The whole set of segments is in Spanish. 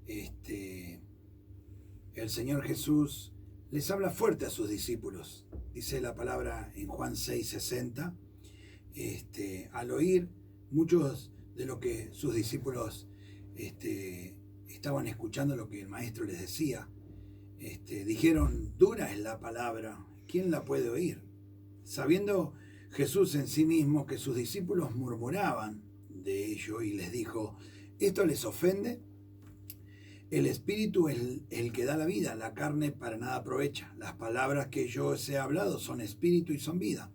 el Señor Jesús les habla fuerte a sus discípulos. Dice la palabra en Juan 6:60. Al oír muchos de lo que sus discípulos estaban escuchando lo que el maestro les decía, dijeron: dura es la palabra, ¿quién la puede oír? Sabiendo Jesús en sí mismo que sus discípulos murmuraban de ello, y les dijo: ¿esto les ofende? El espíritu es el que da la vida, la carne para nada aprovecha. Las palabras que yo os he hablado son espíritu y son vida.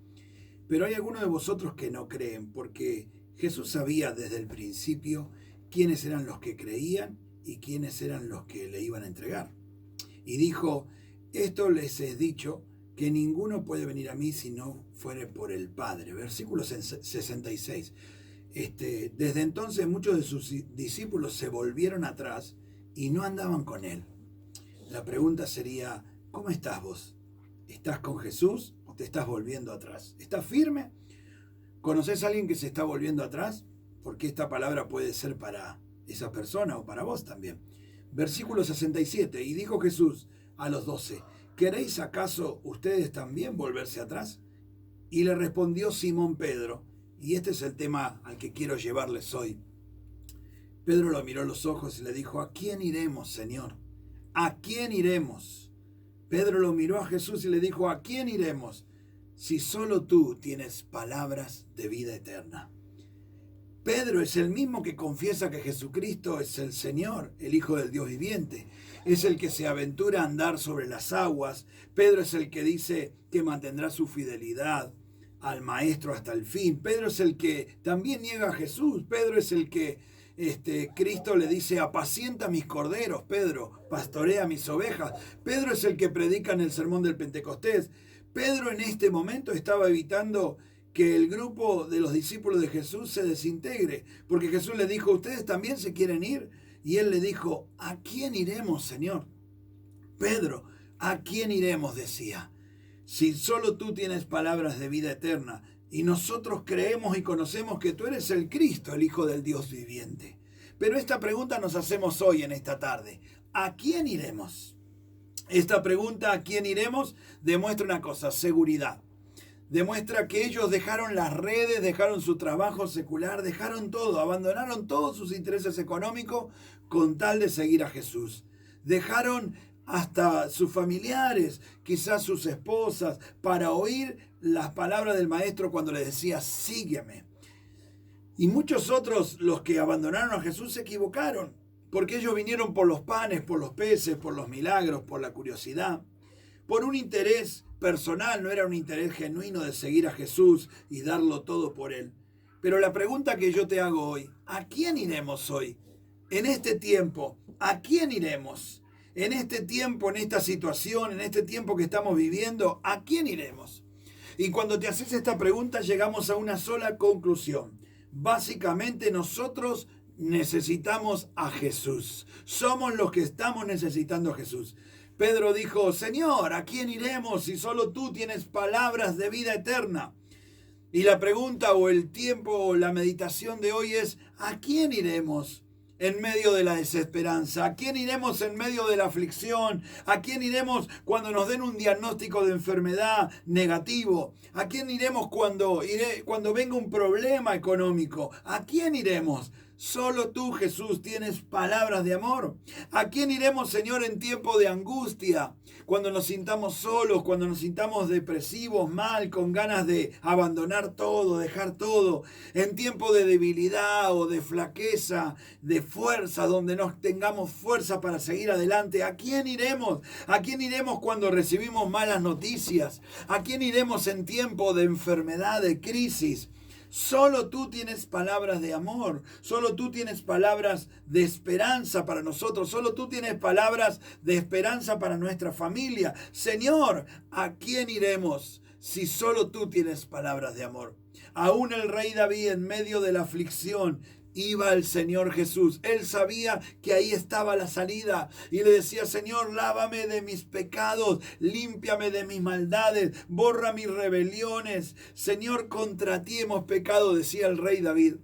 Pero hay algunos de vosotros que no creen, porque Jesús sabía desde el principio quiénes eran los que creían y quiénes eran los que le iban a entregar. Y dijo: esto les he dicho, que ninguno puede venir a mí si no fuere por el Padre. Versículo 66. Desde entonces muchos de sus discípulos se volvieron atrás y no andaban con él. La pregunta sería: ¿cómo estás vos? ¿Estás con Jesús o te estás volviendo atrás? ¿Estás firme? ¿Conoces a alguien que se está volviendo atrás? Porque esta palabra puede ser para esa persona o para vos también. Versículo 67. Y dijo Jesús a los 12: ¿queréis acaso ustedes también volverse atrás? Y le respondió Simón Pedro, y este es el tema al que quiero llevarles hoy. Pedro lo miró a los ojos y le dijo: ¿a quién iremos, Señor? ¿A quién iremos? Pedro lo miró a Jesús y le dijo: ¿a quién iremos? Si solo tú tienes palabras de vida eterna. Pedro es el mismo que confiesa que Jesucristo es el Señor, el Hijo del Dios viviente. Es el que se aventura a andar sobre las aguas. Pedro es el que dice que mantendrá su fidelidad al Maestro hasta el fin. Pedro es el que también niega a Jesús. Pedro es el que Cristo le dice: apacienta mis corderos, Pedro, pastorea mis ovejas. Pedro es el que predica en el sermón del Pentecostés. Pedro en este momento estaba evitando que el grupo de los discípulos de Jesús se desintegre, porque Jesús le dijo: ¿ustedes también se quieren ir? Y él le dijo: ¿a quién iremos, Señor? Pedro, ¿a quién iremos?, decía. Si solo tú tienes palabras de vida eterna, y nosotros creemos y conocemos que tú eres el Cristo, el Hijo del Dios viviente. Pero esta pregunta nos hacemos hoy en esta tarde: ¿a quién iremos? Esta pregunta, ¿a quién iremos?, demuestra una cosa: seguridad. Demuestra que ellos dejaron las redes, dejaron su trabajo secular, dejaron todo, abandonaron todos sus intereses económicos con tal de seguir a Jesús. Dejaron hasta sus familiares, quizás sus esposas, para oír las palabras del Maestro cuando les decía: sígueme. Y muchos otros, los que abandonaron a Jesús, se equivocaron, porque ellos vinieron por los panes, por los peces, por los milagros, por la curiosidad, por un interés personal. No era un interés genuino de seguir a Jesús y darlo todo por él. Pero la pregunta que yo te hago hoy: ¿a quién iremos hoy? En este tiempo, ¿a quién iremos? En este tiempo, en esta situación, en este tiempo que estamos viviendo, ¿a quién iremos? Y cuando te haces esta pregunta, llegamos a una sola conclusión. Básicamente, nosotros necesitamos a Jesús. Somos los que estamos necesitando a Jesús. Pedro dijo: Señor, ¿a quién iremos si solo tú tienes palabras de vida eterna? Y la pregunta o el tiempo o la meditación de hoy es: ¿a quién iremos en medio de la desesperanza? ¿A quién iremos en medio de la aflicción? ¿A quién iremos cuando nos den un diagnóstico de enfermedad negativo? ¿A quién iremos cuando venga un problema económico? ¿A quién iremos? Solo tú, Jesús, tienes palabras de amor. ¿A quién iremos, Señor, en tiempo de angustia? Cuando nos sintamos solos, cuando nos sintamos depresivos, mal, con ganas de abandonar todo, dejar todo. En tiempo de debilidad o de flaqueza, de fuerza, donde no tengamos fuerza para seguir adelante. ¿A quién iremos? ¿A quién iremos cuando recibimos malas noticias? ¿A quién iremos en tiempo de enfermedad, de crisis? Solo tú tienes palabras de amor, solo tú tienes palabras de esperanza para nosotros, solo tú tienes palabras de esperanza para nuestra familia. Señor, ¿a quién iremos si solo tú tienes palabras de amor? Aún el rey David, en medio de la aflicción, iba al Señor Jesús. Él sabía que ahí estaba la salida y le decía: Señor, lávame de mis pecados, límpiame de mis maldades, borra mis rebeliones. Señor, contra ti hemos pecado, decía el rey David.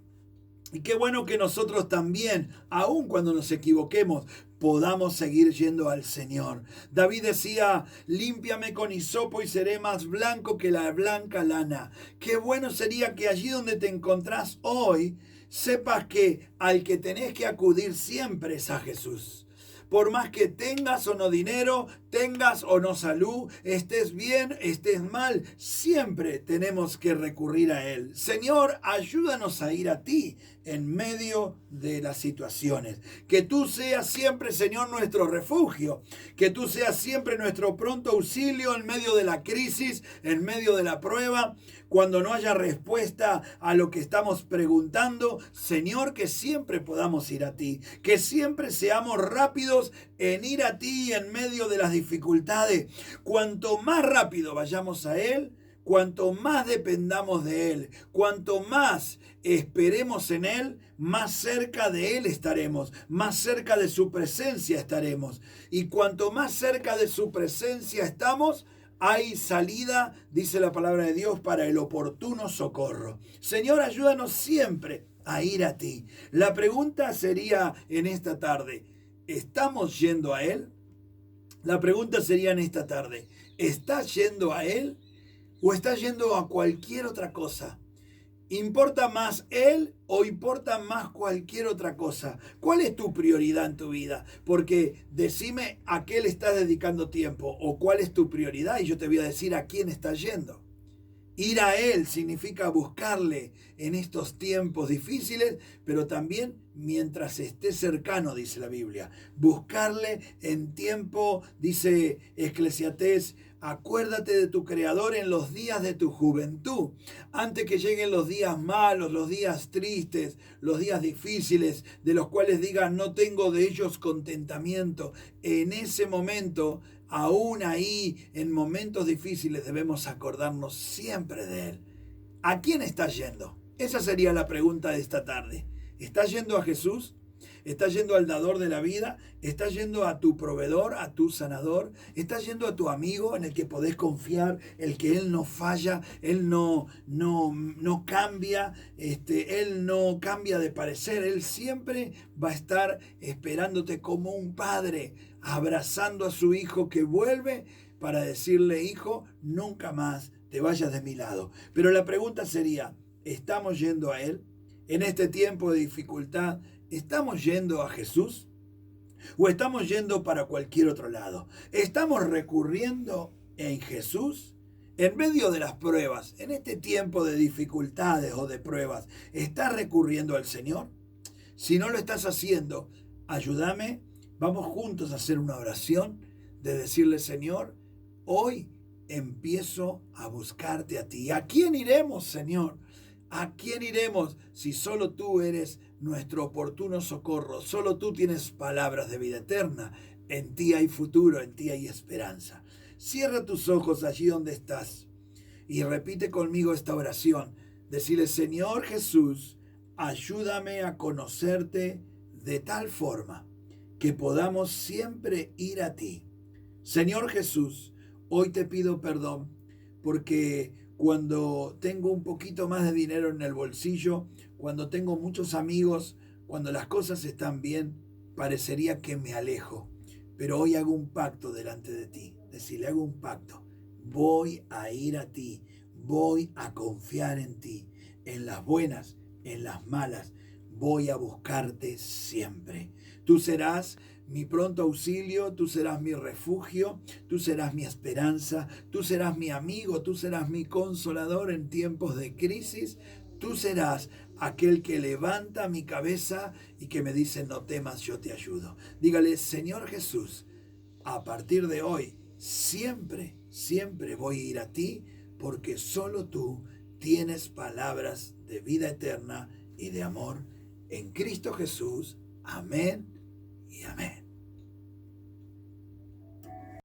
Y qué bueno que nosotros también, aun cuando nos equivoquemos, podamos seguir yendo al Señor. David decía, límpiame con hisopo y seré más blanco que la blanca lana. Qué bueno sería que allí donde te encontrás hoy, sepas que al que tenés que acudir siempre es a Jesús. Por más que tengas o no dinero, tengas o no salud, estés bien, estés mal, siempre tenemos que recurrir a Él. Señor, ayúdanos a ir a ti en medio de las situaciones. Que tú seas siempre, Señor, nuestro refugio. Que tú seas siempre nuestro pronto auxilio en medio de la crisis, en medio de la prueba. Cuando no haya respuesta a lo que estamos preguntando, Señor, que siempre podamos ir a ti. Que siempre seamos rápidos en ir a ti en medio de las dificultades. Cuanto más rápido vayamos a Él, cuanto más dependamos de Él, cuanto más esperemos en Él, más cerca de Él estaremos, más cerca de su presencia estaremos. Y cuanto más cerca de su presencia estamos, hay salida, dice la palabra de Dios, para el oportuno socorro. Señor, ayúdanos siempre a ir a ti. La pregunta sería en esta tarde, ¿estamos yendo a Él? La pregunta sería en esta tarde, ¿estás yendo a Él o estás yendo a cualquier otra cosa? ¿Importa más Él o importa más cualquier otra cosa? ¿Cuál es tu prioridad en tu vida? Porque decime a qué le estás dedicando tiempo o cuál es tu prioridad y yo te voy a decir a quién estás yendo. Ir a Él significa buscarle en estos tiempos difíciles, pero también mientras esté cercano, dice la Biblia. Buscarle en tiempo, dice Eclesiastés, acuérdate de tu Creador en los días de tu juventud, antes que lleguen los días malos, los días tristes, los días difíciles, de los cuales digas, no tengo de ellos contentamiento. En ese momento, aún ahí, en momentos difíciles, debemos acordarnos siempre de Él. ¿A quién estás yendo? Esa sería la pregunta de esta tarde. ¿Estás yendo a Jesús? ¿Estás yendo al dador de la vida? ¿Estás yendo a tu proveedor, a tu sanador? ¿Estás yendo a tu amigo en el que podés confiar, el que Él no falla, Él no cambia, Él no cambia de parecer, Él siempre va a estar esperándote como un padre, abrazando a su hijo que vuelve para decirle, hijo, nunca más te vayas de mi lado? Pero la pregunta sería, ¿estamos yendo a Él? En este tiempo de dificultad, ¿estamos yendo a Jesús? ¿O estamos yendo para cualquier otro lado? ¿Estamos recurriendo en Jesús? En medio de las pruebas, en este tiempo de dificultades o de pruebas, ¿estás recurriendo al Señor? Si no lo estás haciendo, ayúdame, vamos juntos a hacer una oración de decirle, Señor, hoy empiezo a buscarte a ti. ¿A quién iremos, Señor? ¿A quién iremos si solo tú eres nuestro oportuno socorro? Solo tú tienes palabras de vida eterna. En ti hay futuro, en ti hay esperanza. Cierra tus ojos allí donde estás y repite conmigo esta oración. Decirle, Señor Jesús, ayúdame a conocerte de tal forma que podamos siempre ir a ti. Señor Jesús, hoy te pido perdón porque cuando tengo un poquito más de dinero en el bolsillo, cuando tengo muchos amigos, cuando las cosas están bien, parecería que me alejo. Pero hoy hago un pacto delante de ti. Decirle, hago un pacto. Voy a ir a ti. Voy a confiar en ti. En las buenas, en las malas. Voy a buscarte siempre. Tú serás mi pronto auxilio, tú serás mi refugio, tú serás mi esperanza, tú serás mi amigo, tú serás mi consolador en tiempos de crisis, tú serás aquel que levanta mi cabeza y que me dice, no temas, yo te ayudo. Dígale, Señor Jesús, a partir de hoy, siempre, siempre voy a ir a ti, porque solo tú tienes palabras de vida eterna y de amor en Cristo Jesús. Amén y amén.